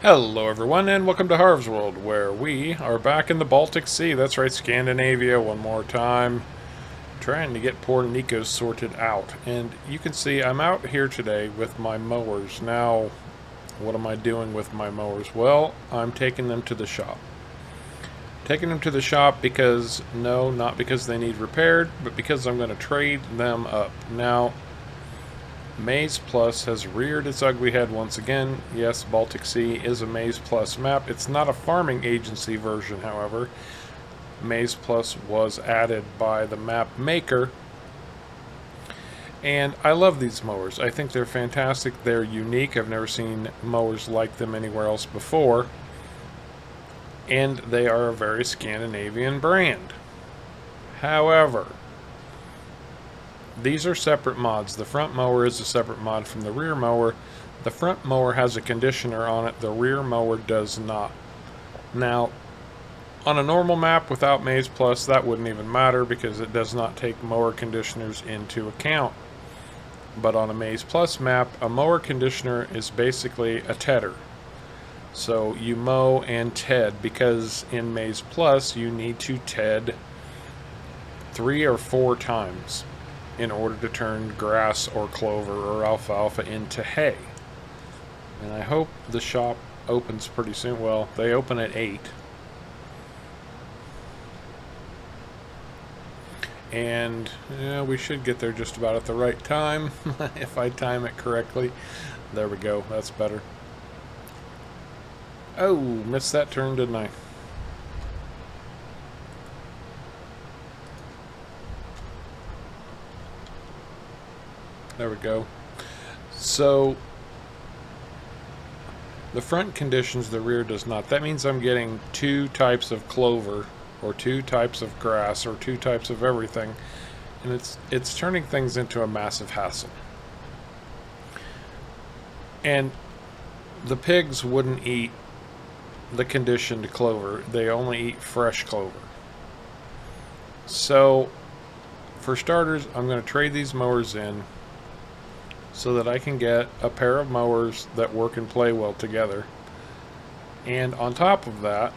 Hello everyone and welcome to Harv's World, where we are back in the Baltic Sea. That's right, Scandinavia one more time. Trying to get poor Nico sorted out. And you can see I'm out here today with my mowers. Now, what am I doing with my mowers? Well, I'm taking them to the shop. Taking them to the shop because, no, not because they need repaired, but because I'm going to trade them up. Now, Maize Plus has reared its ugly head once again. Yes, Baltic Sea is a Maize Plus map. It's not a farming agency version, however. Maize Plus was added by the map maker. And I love these mowers. I think they're fantastic. They're unique. I've never seen mowers like them anywhere else before. And they are a very Scandinavian brand. However, these are separate mods. The front mower is a separate mod from the rear mower. The front mower has a conditioner on it. The rear mower does not. Now, on a normal map without Maize Plus, that wouldn't even matter because it does not take mower conditioners into account. But on a Maize Plus map, a mower conditioner is basically a tedder. So you mow and ted, because in Maize Plus you need to ted 3 or 4 times in order to turn grass or clover or alfalfa into hay. And I hope the shop opens pretty soon. Well, they open at 8. And yeah, we should get there just about at the right time if I time it correctly. There we go, that's better. Oh, missed that turn, didn't I? There we go. So, the front conditions, the rear does not. That means I'm getting 2 types of clover, or 2 types of grass, or 2 types of everything. And it's turning things into a massive hassle. And the pigs wouldn't eat the conditioned clover. They only eat fresh clover. So, for starters, I'm going to trade these mowers in so that I can get a pair of mowers that work and play well together. And on top of that,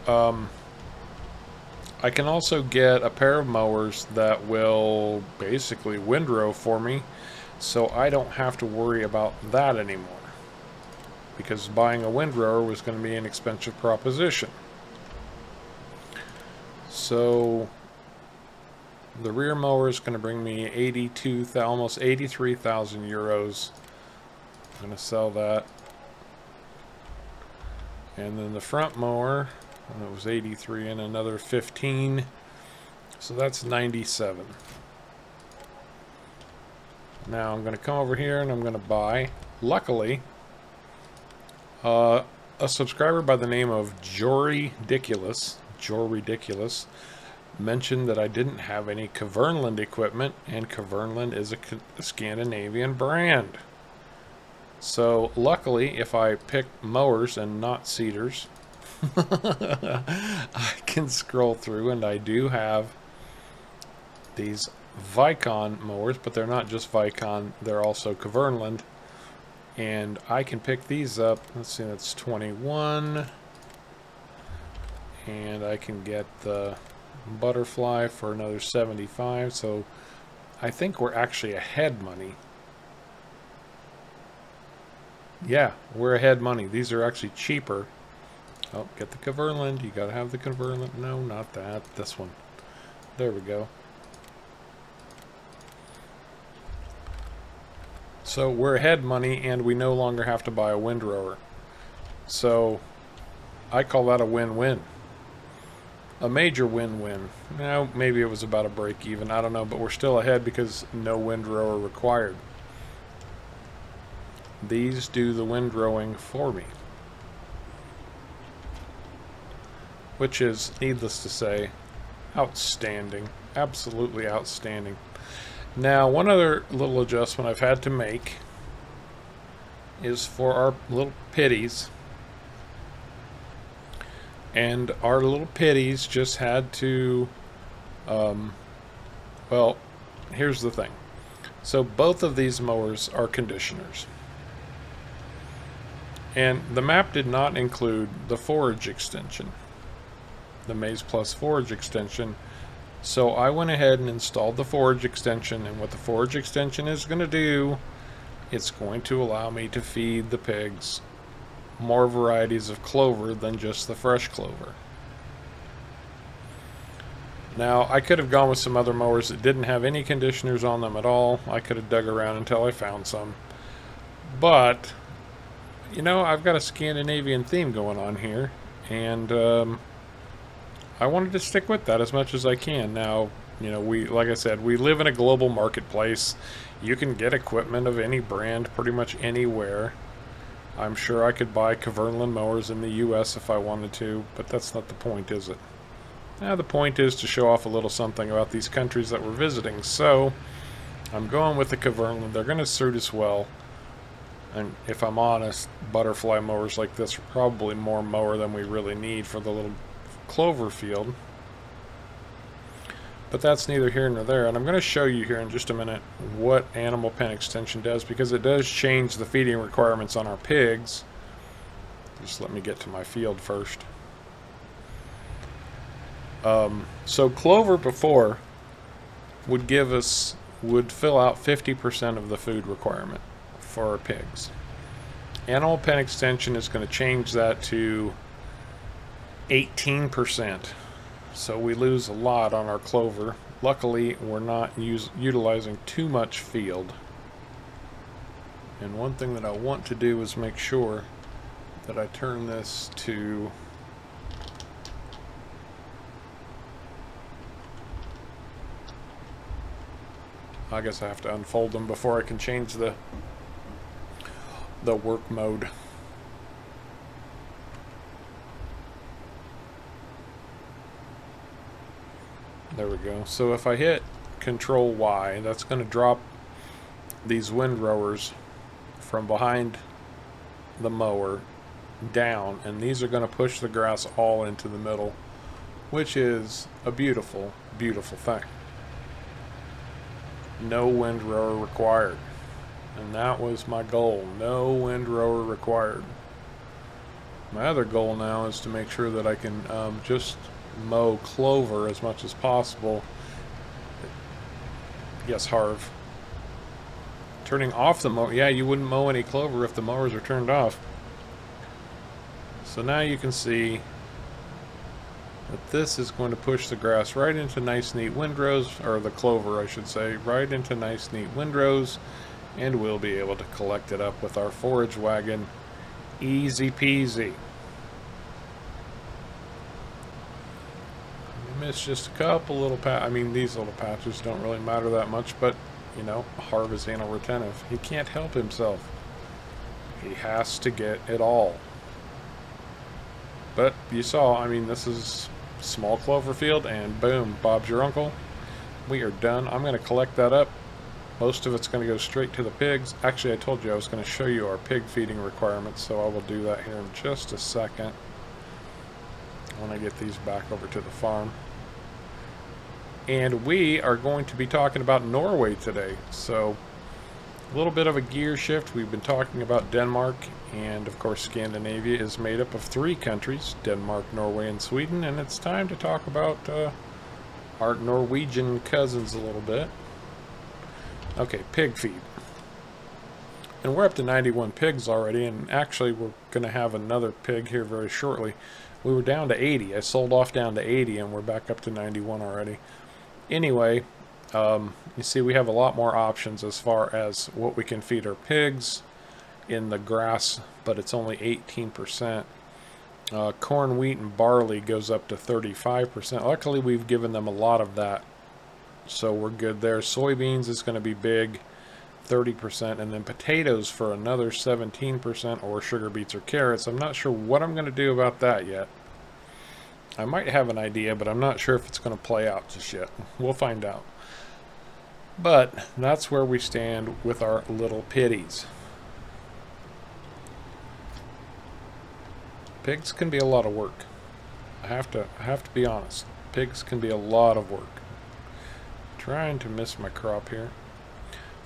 I can also get a pair of mowers that will basically windrow for me, so I don't have to worry about that anymore. Because buying a windrower was going to be an expensive proposition. So the rear mower is going to bring me almost 83,000 euros. I'm going to sell that. And then the front mower, it was 83 and another 15. So that's 97. Now I'm going to come over here and I'm going to buy, luckily, a subscriber by the name of Ridiculous mentioned that I didn't have any Cavernland equipment, and Cavernland is a Scandinavian brand. So luckily, if I pick mowers and not seeders, I can scroll through, and I do have these Vicon mowers, but they're not just Vicon, they're also Cavernland. And I can pick these up. Let's see, that's 21. And I can get the Butterfly for another 75. So I think we're actually ahead money. Yeah, we're ahead money. These are actually cheaper. Oh, get the Cavernland. You gotta have the Cavernland. No, not that. This one. There we go. So we're ahead money, and we no longer have to buy a windrower. So I call that a win-win. A major win-win. Now, maybe it was about a break even. I don't know, but we're still ahead because no windrower required. These do the windrowing for me. Which is, needless to say, outstanding. Absolutely outstanding. Now, one other little adjustment I've had to make is for our little pitties. And our little pitties just had to, well, here's the thing. So both of these mowers are conditioners. And the map did not include the Forage Extension, the Maize Plus Forage Extension. So I went ahead and installed the Forage Extension, and what the Forage Extension is going to do, it's going to allow me to feed the pigs more varieties of clover than just the fresh clover. Now, I could have gone with some other mowers that didn't have any conditioners on them at all. I could have dug around until I found some. But, you know, I've got a Scandinavian theme going on here, and I wanted to stick with that as much as I can. Now, you know, like I said, we live in a global marketplace. You can get equipment of any brand pretty much anywhere. I'm sure I could buy Cavernland mowers in the US if I wanted to, but that's not the point, is it? Now, the point is to show off a little something about these countries that we're visiting. So, I'm going with the Cavernland. They're going to suit us well. And if I'm honest, butterfly mowers like this are probably more mower than we really need for the little clover field. But that's neither here nor there. And I'm going to show you here in just a minute what Animal Pen Extension does, because it does change the feeding requirements on our pigs. Just let me get to my field first. So clover before would fill out 50% of the food requirement for our pigs. Animal Pen Extension is going to change that to 18%. So we lose a lot on our clover. Luckily, we're not utilizing too much field. And one thing that I want to do is make sure that I turn this to I guess I have to unfold them before I can change the work mode. There we go. So if I hit Control Y, that's going to drop these windrowers from behind the mower down, and these are going to push the grass all into the middle, which is a beautiful, beautiful thing. No windrower required. And that was my goal. No windrower required. My other goal now is to make sure that I can just mow clover as much as possible. Yes, Harv. Turning off the mower. Yeah, you wouldn't mow any clover if the mowers are turned off. So now you can see that this is going to push the grass right into nice neat windrows, or the clover I should say, right into nice neat windrows, and we'll be able to collect it up with our forage wagon. Easy peasy. I missed just a couple little I mean, these little patches don't really matter that much, but you know, Harv is anal retentive. He can't help himself. He has to get it all. But you saw, I mean, this is small clover field, and boom, Bob's your uncle. We are done. I'm going to collect that up. Most of it's going to go straight to the pigs. Actually, I told you I was going to show you our pig feeding requirements, so I will do that here in just a second when I get these back over to the farm. And we are going to be talking about Norway today. So a little bit of a gear shift. We've been talking about Denmark, and of course Scandinavia is made up of 3 countries, Denmark, Norway, and Sweden, and it's time to talk about our Norwegian cousins a little bit. Okay, pig feed. And we're up to 91 pigs already, and actually we're going to have another pig here very shortly. We were down to 80. I sold off down to 80, and we're back up to 91 already. Anyway, you see we have a lot more options as far as what we can feed our pigs in the grass, but it's only 18%. Corn, wheat, and barley goes up to 35%. Luckily, we've given them a lot of that, so we're good there. Soybeans is going to be big, 30%, and then potatoes for another 17%, or sugar beets or carrots. I'm not sure what I'm going to do about that yet. I might have an idea, but I'm not sure if it's going to play out just yet. We'll find out. But that's where we stand with our little pitties. Pigs can be a lot of work. I have to be honest. Pigs can be a lot of work. Trying to miss my crop here.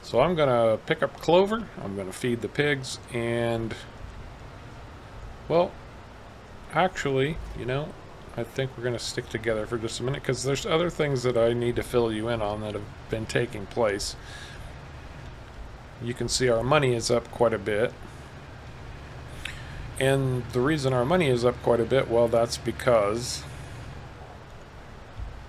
So I'm going to pick up clover. I'm going to feed the pigs, and Well, actually, you know, I think we're going to stick together for just a minute because there's other things that I need to fill you in on that have been taking place. You can see our money is up quite a bit. And the reason our money is up quite a bit, well, that's because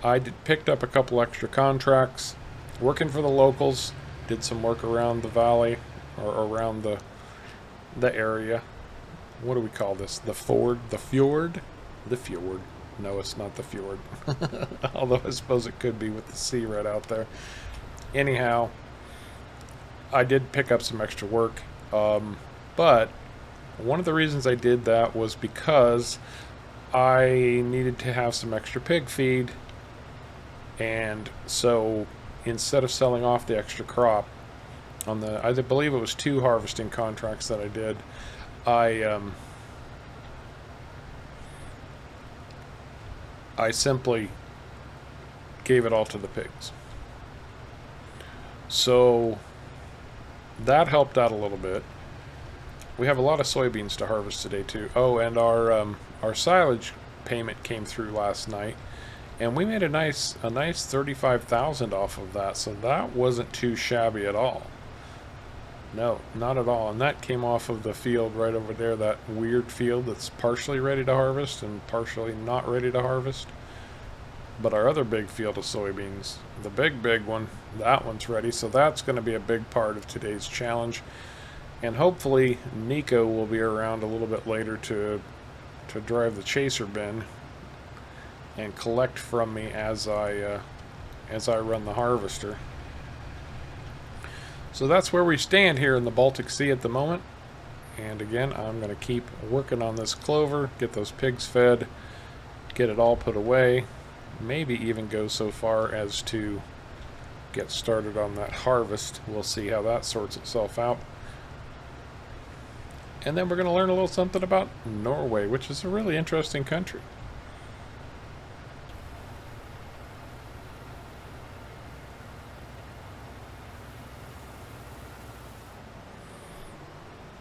I picked up a couple extra contracts, working for the locals, did some work around the valley, or around the area. What do we call this? The ford? The fjord? The fjord. No, it's not the fjord. Although I suppose it could be with the sea right out there. Anyhow, I did pick up some extra work, but one of the reasons I did that was because I needed to have some extra pig feed, and so instead of selling off the extra crop on the, I believe it was 2 harvesting contracts that I did, I simply gave it all to the pigs. So that helped out a little bit. We have a lot of soybeans to harvest today too. Oh, and our silage payment came through last night, and we made a nice 35,000 off of that. So that wasn't too shabby at all. No, not at all. And that came off of the field right over there, that weird field that's partially ready to harvest and partially not ready to harvest. But our other big field of soybeans, the big one, that one's ready. So that's going to be a big part of today's challenge. And hopefully Nico will be around a little bit later to drive the chaser bin and collect from me as I run the harvester. So that's where we stand here in the Baltic Sea at the moment. And again, I'm going to keep working on this clover, get those pigs fed, get it all put away, maybe even go so far as to get started on that harvest. We'll see how that sorts itself out. And then we're going to learn a little something about Norway, which is a really interesting country.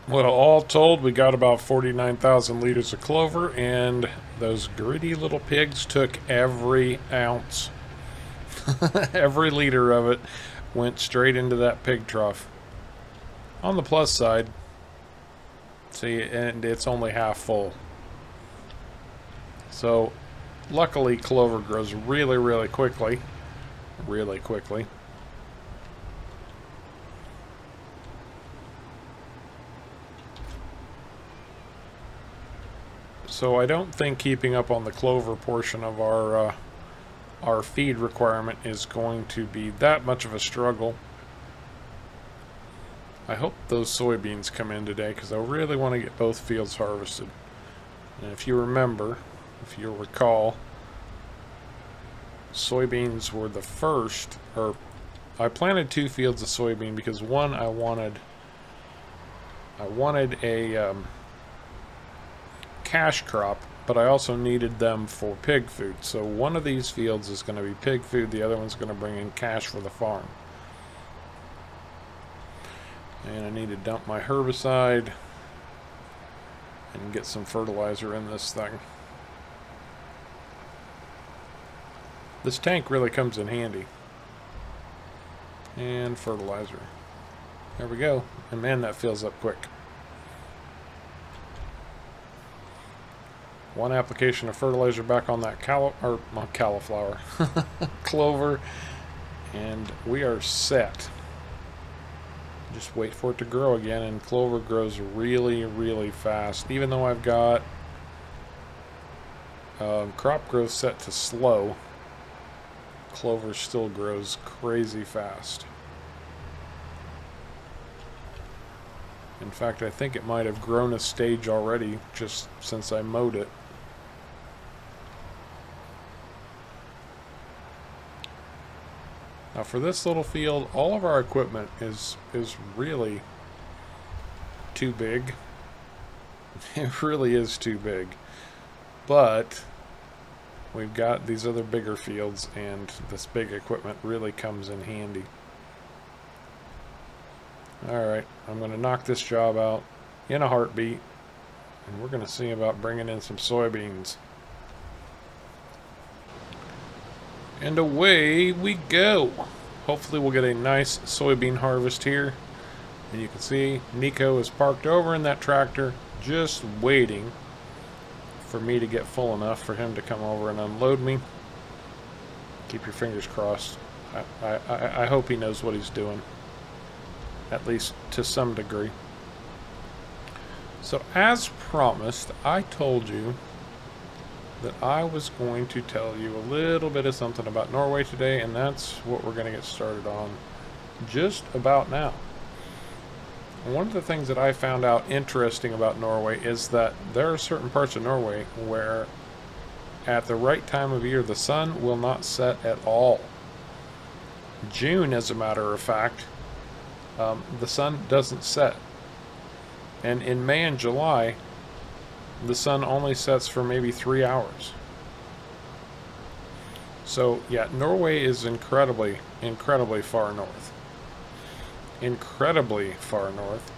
Well, all told, we got about 49,000 liters of clover, and those gritty little pigs took every ounce. Every liter of it went straight into that pig trough. On the plus side, see, and it's only half full. So, luckily, clover grows really, really quickly. Really quickly. So I don't think keeping up on the clover portion of our feed requirement is going to be that much of a struggle. I hope those soybeans come in today because I really want to get both fields harvested. And if you remember, if you'll recall, soybeans were the first, or I planted 2 fields of soybean because one I wanted a cash crop, but I also needed them for pig food. So one of these fields is going to be pig food, the other one's going to bring in cash for the farm. And I need to dump my herbicide and get some fertilizer in this thing. This tank really comes in handy. And fertilizer. There we go. And man, that fills up quick. One application of fertilizer back on that cauliflower, clover, and we are set. Just wait for it to grow again, and clover grows really, really fast. Even though I've got crop growth set to slow, clover still grows crazy fast. In fact, I think it might have grown a stage already just since I mowed it. Now for this little field, all of our equipment is really too big. It really is too big. But we've got these other bigger fields, and this big equipment really comes in handy. Alright, I'm going to knock this job out in a heartbeat, And we're going to see about bringing in some soybeans. And away we go. Hopefully we'll get a nice soybean harvest here. And you can see Nico is parked over in that tractor, just waiting for me to get full enough for him to come over and unload me. Keep your fingers crossed. I hope he knows what he's doing, at least to some degree. So as promised, I told you that I was going to tell you a little bit of something about Norway today, and that's what we're going to get started on just about now. And one of the things that I found out interesting about Norway is that there are certain parts of Norway where at the right time of year the sun will not set at all. June, as a matter of fact, the sun doesn't set. And in May and July, the sun only sets for maybe 3 hours. So, yeah, Norway is incredibly, incredibly far north. Incredibly far north.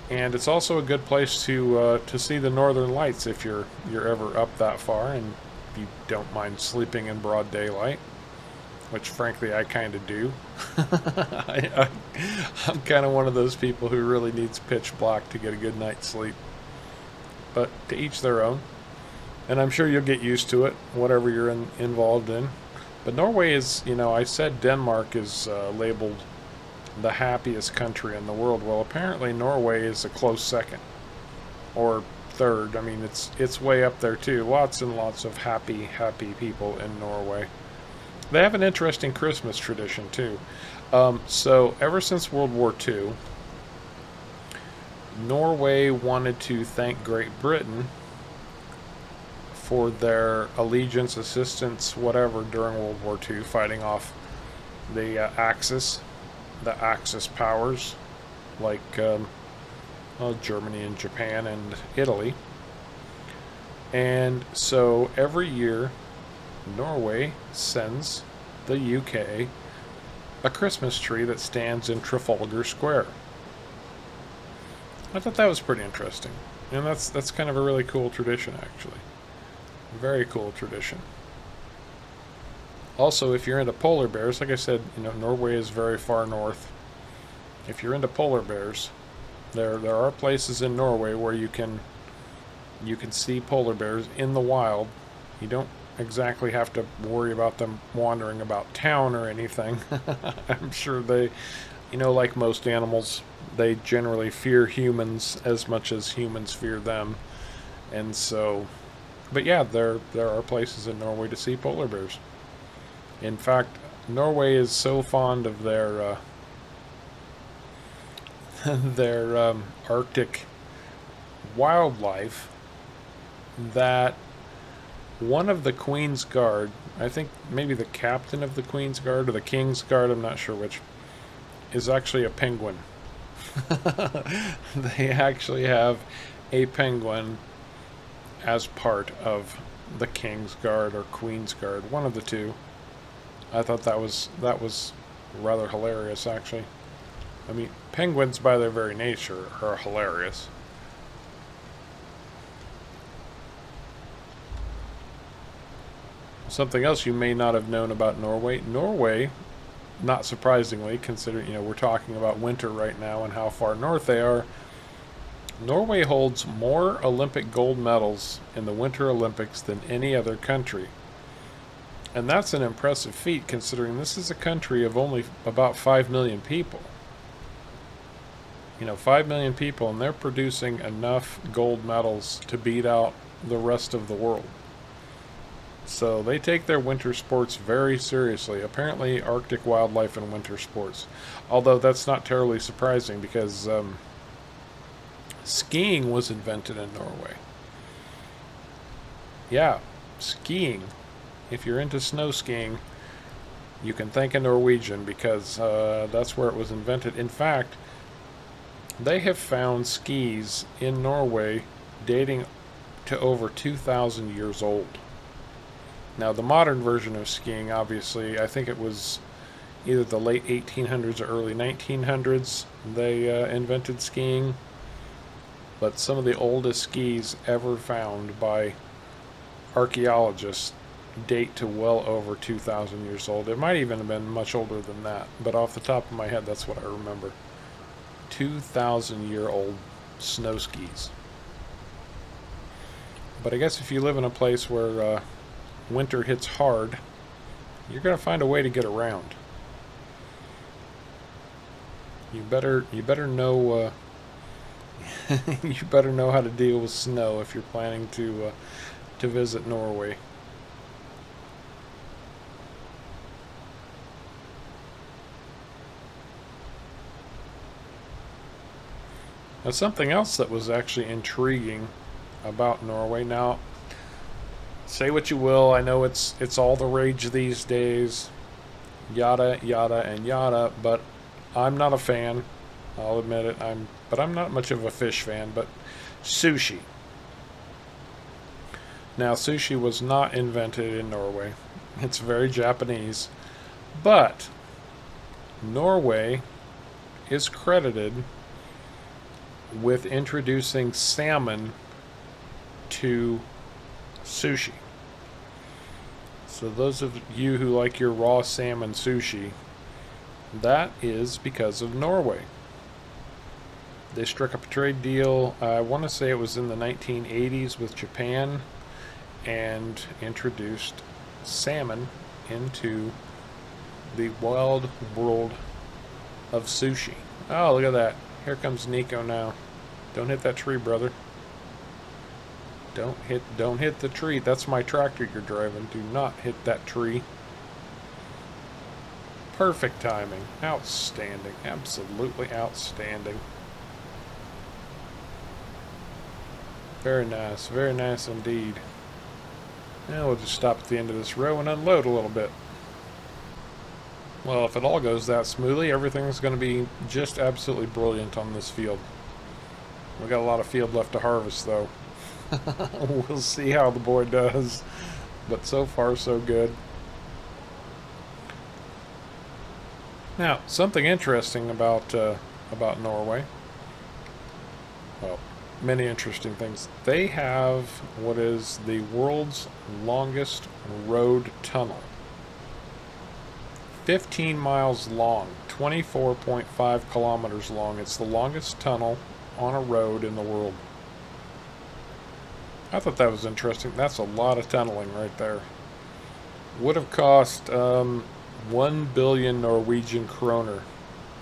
And it's also a good place to see the northern lights if you're ever up that far and you don't mind sleeping in broad daylight, which frankly I kind of do. I'm kind of one of those people who really needs pitch black to get a good night's sleep. But to each their own. And I'm sure you'll get used to it, whatever you're involved in. But Norway is, you know, I said Denmark is labeled the happiest country in the world. Well, apparently Norway is a close second. Or third. I mean, it's way up there too. Lots and lots of happy people in Norway. They have an interesting Christmas tradition too. So ever since World War II, Norway wanted to thank Great Britain for their allegiance, assistance, whatever, during World War II, fighting off the Axis powers, like Germany and Japan and Italy. And so every year, Norway sends the UK a Christmas tree that stands in Trafalgar Square. I thought that was pretty interesting. And that's kind of a really cool tradition, actually. Very cool tradition. Also, if you're into polar bears, like I said, you know, Norway is very far north. If you're into polar bears, there are places in Norway where you can see polar bears in the wild. You don't exactly have to worry about them wandering about town or anything. I'm sure they, you know, like most animals, they generally fear humans as much as humans fear them. And so, but yeah, there are places in Norway to see polar bears. In fact, Norway is so fond of their Arctic wildlife that one of the Queen's Guard, I think maybe the captain of the Queen's Guard or the King's Guard, I'm not sure which, is actually a penguin. They actually have a penguin as part of the King's Guard or Queen's Guard, one of the two. I thought that was rather hilarious, actually. I mean, penguins by their very nature are hilarious. Something else you may not have known about Norway. Norway, not surprisingly, considering, you know, we're talking about winter right now and how far north they are, Norway holds more Olympic gold medals in the Winter Olympics than any other country. And that's an impressive feat, considering this is a country of only about 5 million people. You know, 5 million people, and they're producing enough gold medals to beat out the rest of the world. So they take their winter sports very seriously. Apparently, Arctic wildlife and winter sports. Although that's not terribly surprising, because skiing was invented in Norway. Yeah, skiing. If you're into snow skiing, you can thank a Norwegian, because that's where it was invented. In fact, they have found skis in Norway dating to over 2,000 years old. Now, the modern version of skiing, obviously, I think it was either the late 1800s or early 1900s they invented skiing. but some of the oldest skis ever found by archaeologists date to well over 2,000 years old. It might even have been much older than that, but off the top of my head, that's what I remember. 2,000-year-old snow skis. But I guess if you live in a place where winter hits hard, you're going to find a way to get around. You better know you better know how to deal with snow if you're planning to visit Norway. Now, something else that was actually intriguing about Norway. Now, say what you will, I know it's all the rage these days, yada yada and yada, but I'm not a fan. I'll admit it. But I'm not much of a fish fan. But sushi. Now, sushi was not invented in Norway. It's very Japanese, but Norway is credited with introducing salmon to sushi. So those of you who like your raw salmon sushi, that is because of Norway. They struck up a trade deal, I want to say it was in the 1980s with Japan, and introduced salmon into the wild world of sushi. Oh, look at that. Here comes Nico now. Don't hit that tree, brother. Don't hit the tree. That's my tractor you're driving. Do not hit that tree. Perfect timing. Outstanding. Absolutely outstanding. Very nice. Very nice indeed. Now we'll just stop at the end of this row and unload a little bit. Well, if it all goes that smoothly, everything's going to be just absolutely brilliant on this field. We've got a lot of field left to harvest, though. We'll see how the boy does. But so far, so good. Now, something interesting about Norway. Well, many interesting things. They have what is the world's longest road tunnel. 15 miles long, 24.5 kilometers long. It's the longest tunnel on a road in the world. I thought that was interesting. That's a lot of tunneling right there. Would have cost 1 billion Norwegian kroner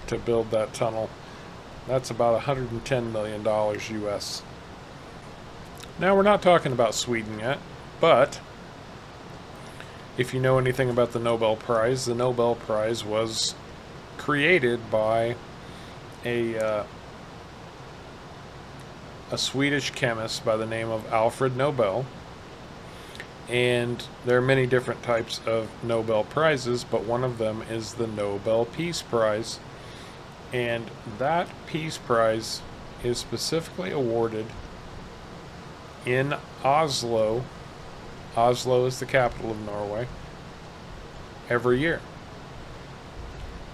to build that tunnel. That's about $110 million US. Now, we're not talking about Sweden yet, but if you know anything about the Nobel Prize, the Nobel Prize was created by a Swedish chemist by the name of Alfred Nobel. And there are many different types of Nobel Prizes, but one of them is the Nobel Peace Prize. And that Peace Prize is specifically awarded in Oslo. Oslo is the capital of Norway. Every year.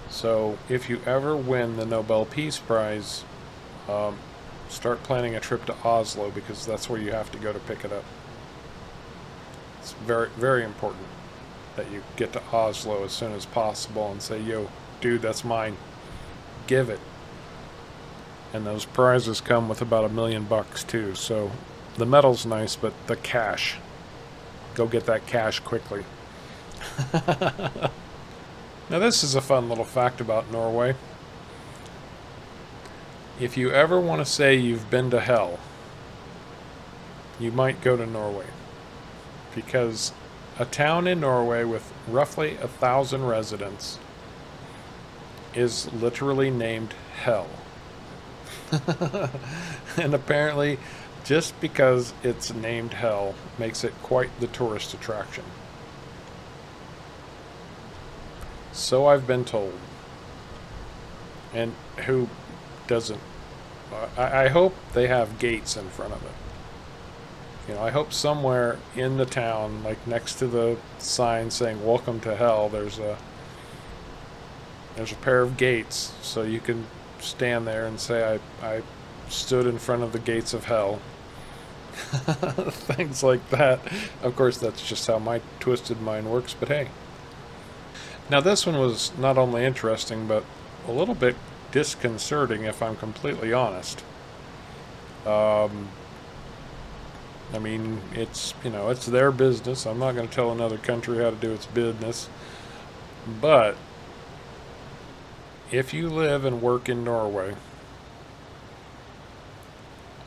So if you ever win the Nobel Peace Prize, start planning a trip to Oslo, because that's where you have to go to pick it up. It's very, very important that you get to Oslo as soon as possible and say, yo, dude, that's mine. Give it. And those prizes come with about $1 million too. So the medal's nice, but the cash. Go get that cash quickly. Now, this is a fun little fact about Norway. If you ever want to say you've been to hell, you might go to Norway. Because a town in Norway with roughly 1,000 residents is literally named Hell. And apparently, just because it's named Hell makes it quite the tourist attraction. So I've been told. And who doesn't? I hope they have gates in front of it. You know, I hope somewhere in the town, like next to the sign saying "Welcome to Hell," there's a pair of gates, so you can stand there and say, "I stood in front of the gates of hell. Things like that. Of course, that's just how my twisted mind works, but hey. Now this one was not only interesting, but a little bit disconcerting, if I'm completely honest. I mean, it's, you know, it's their business. I'm not going to tell another country how to do its business. But if you live and work in Norway,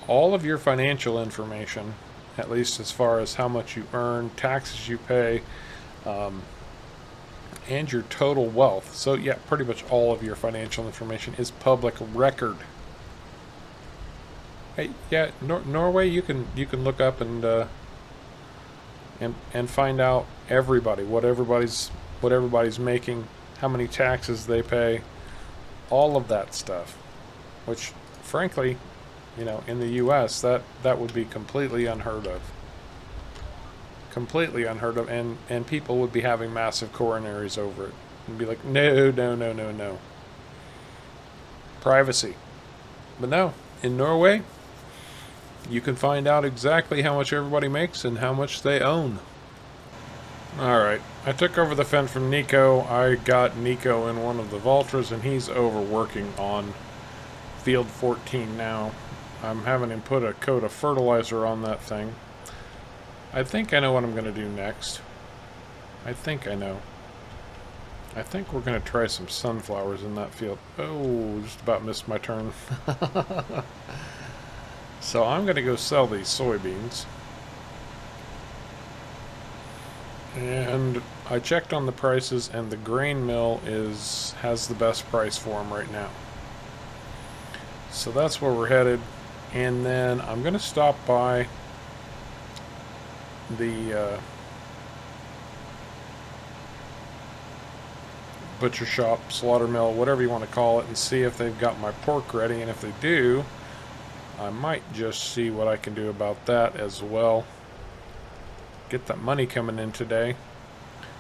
all of your financial information, at least as far as how much you earn, taxes you pay, and your total wealth. So yeah, pretty much all of your financial information is public record. Hey, yeah, Norway, you can look up and find out everybody, what everybody's making, how many taxes they pay, all of that stuff. Which, frankly, you know, in the U.S., that would be completely unheard of. Completely unheard of, and people would be having massive coronaries over it. And be like, no, no, no, no, no. Privacy. But no, in Norway, you can find out exactly how much everybody makes and how much they own. Alright, I took over the fen from Nico. I got Nico in one of the Valtras, and he's over working on field 14 now. I'm having him put a coat of fertilizer on that thing. I think I know what I'm going to do next. I think I know. I think we're going to try some sunflowers in that field. Oh, just about missed my turn. So I'm going to go sell these soybeans. And I checked on the prices, and the grain mill has the best price for them right now. So that's where we're headed. And then I'm going to stop by the butcher shop, slaughter mill, whatever you want to call it, and see if they've got my pork ready. And if they do, I might just see what I can do about that as well. Get that money coming in today.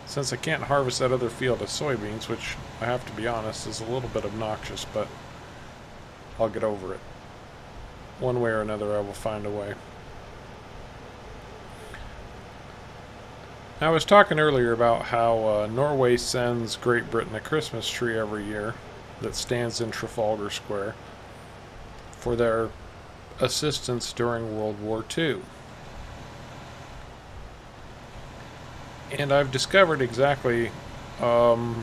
Since I can't harvest that other field of soybeans, which I have to be honest is a little bit obnoxious, but I'll get over it. One way or another, I will find a way. I was talking earlier about how Norway sends Great Britain a Christmas tree every year that stands in Trafalgar Square for their assistance during World War II. And I've discovered exactly how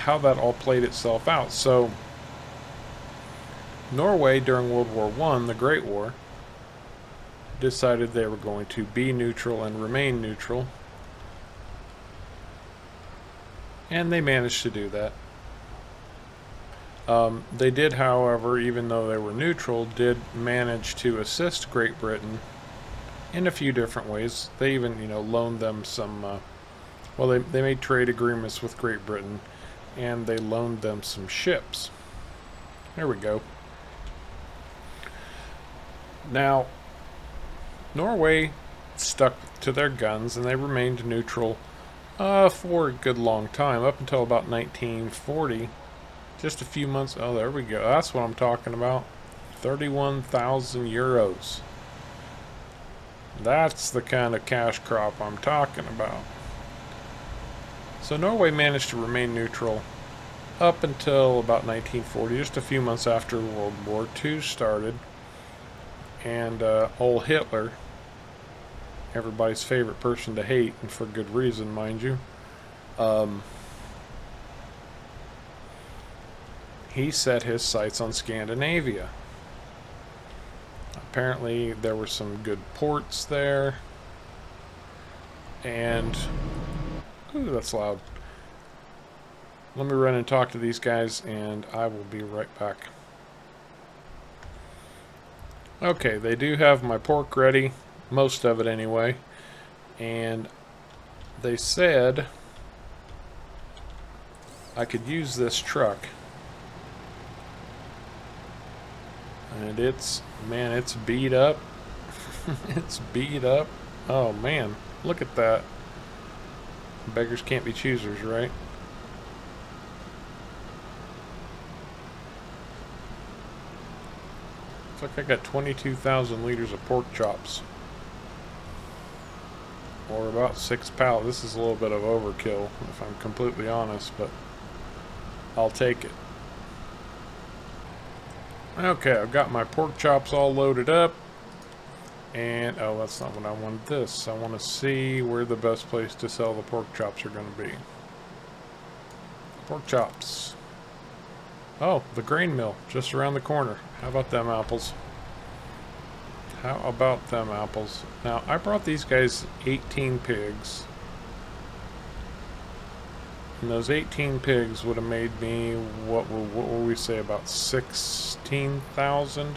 that all played itself out. So, Norway during World War I, the Great War, decided they were going to be neutral and remain neutral. And they managed to do that. They did, however, even though they were neutral, did manage to assist Great Britain in a few different ways. They even, you know, loaned them some, well, they made trade agreements with Great Britain, and they loaned them some ships. There we go. Now, Norway stuck to their guns, and they remained neutral for a good long time, up until about 1940. Just a few months. Oh, there we go. That's what I'm talking about. 31,000 euros. That's the kind of cash crop I'm talking about. So Norway managed to remain neutral up until about 1940, just a few months after World War II started. And old Hitler, everybody's favorite person to hate, and for good reason, mind you, he set his sights on Scandinavia. Apparently there were some good ports there, and ooh, that's loud. Let me run and talk to these guys, and I will be right back. Okay, they do have my pork ready, most of it anyway, and they said I could use this truck. And it's, man, it's beat up. It's beat up. Oh man, look at that. Beggars can't be choosers, right? Looks like I got 22,000 liters of pork chops. Or about 6 pallets. This is a little bit of overkill, if I'm completely honest, but I'll take it. Okay, I've got my pork chops all loaded up. And, oh, that's not what I wanted this. I want to see where the best place to sell the pork chops are going to be. Pork chops. Oh, the grain mill, just around the corner. How about them apples? How about them apples? Now, I brought these guys 18 pigs. And those 18 pigs would have made me, what will we say, about 16,000?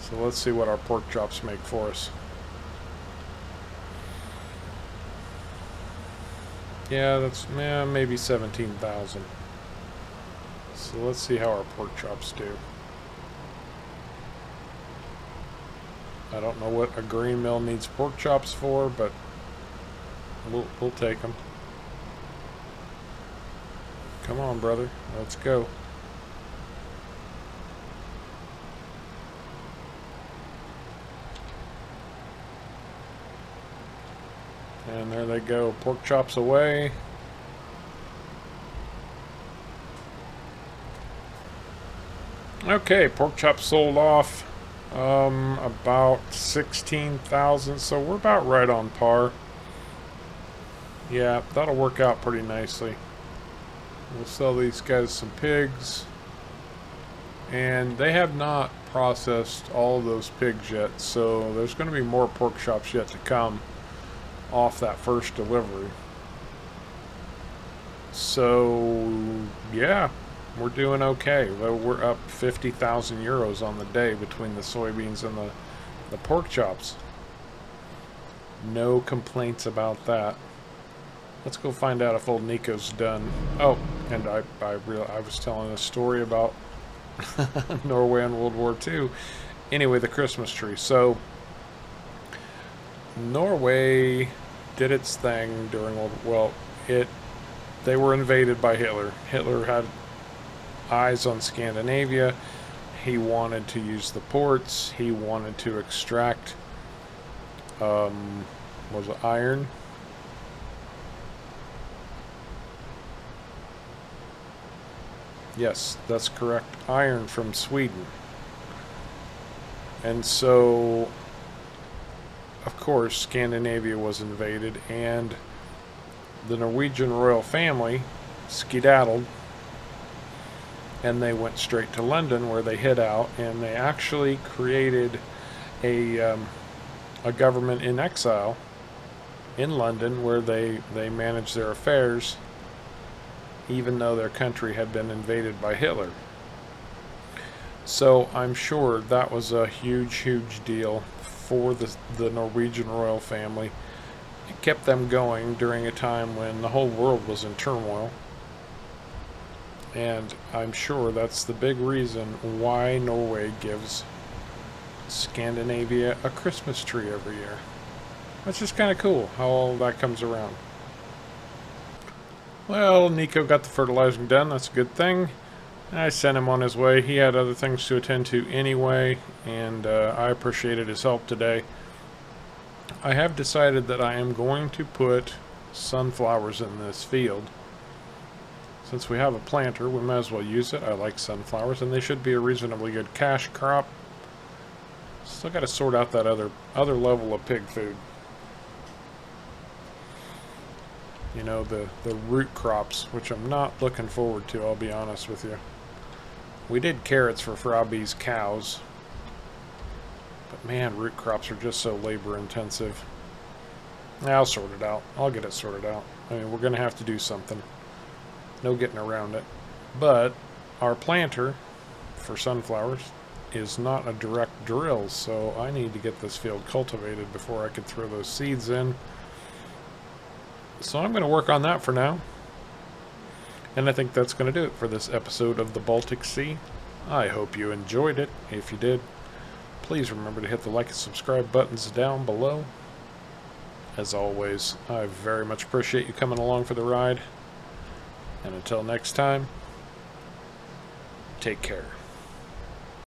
So let's see what our pork chops make for us. Yeah, that's maybe 17,000. So let's see how our pork chops do. I don't know what a grain mill needs pork chops for, but we'll take them. Come on, brother. Let's go. And there they go. Pork chops away. Okay, pork chops sold off. About 16,000, so we're about right on par. Yeah, that'll work out pretty nicely. We'll sell these guys some pigs. And they have not processed all of those pigs yet, so there's going to be more pork chops yet to come off that first delivery. So, yeah. We're doing okay. We're up 50,000 euros on the day between the soybeans and the pork chops. No complaints about that. Let's go find out if old Nico's done. Oh, and I was telling a story about Norway and World War II. Anyway, the Christmas tree. So, Norway did its thing during they were invaded by Hitler. Hitler had eyes on Scandinavia. He wanted to use the ports. He wanted to extract was it iron? Yes, that's correct. Iron from Sweden. And so, of course, Scandinavia was invaded, and the Norwegian royal family skedaddled. And they went straight to London, where they hid out, and they actually created a government in exile in London, where they managed their affairs, even though their country had been invaded by Hitler. So I'm sure that was a huge, huge deal for the Norwegian royal family. It kept them going during a time when the whole world was in turmoil. And I'm sure that's the big reason why Norway gives Scandinavia a Christmas tree every year. That's just kind of cool how all that comes around. Well, Nico got the fertilizing done. That's a good thing. I sent him on his way. He had other things to attend to anyway, and I appreciated his help today. I have decided that I am going to put sunflowers in this field. Since we have a planter, we might as well use it. I like sunflowers, and they should be a reasonably good cash crop. Still got to sort out that other level of pig food. You know, the root crops, which I'm not looking forward to, I'll be honest with you. We did carrots for Fraube's cows. But man, root crops are just so labor intensive. I'll sort it out. I'll get it sorted out. I mean, we're going to have to do something. No getting around it. But our planter for sunflowers is not a direct drill, so I need to get this field cultivated before I can throw those seeds in. So I'm going to work on that for now. And I think that's going to do it for this episode of the Baltic Sea. I hope you enjoyed it. If you did, please remember to hit the like and subscribe buttons down below. As always, I very much appreciate you coming along for the ride. And until next time, Take care.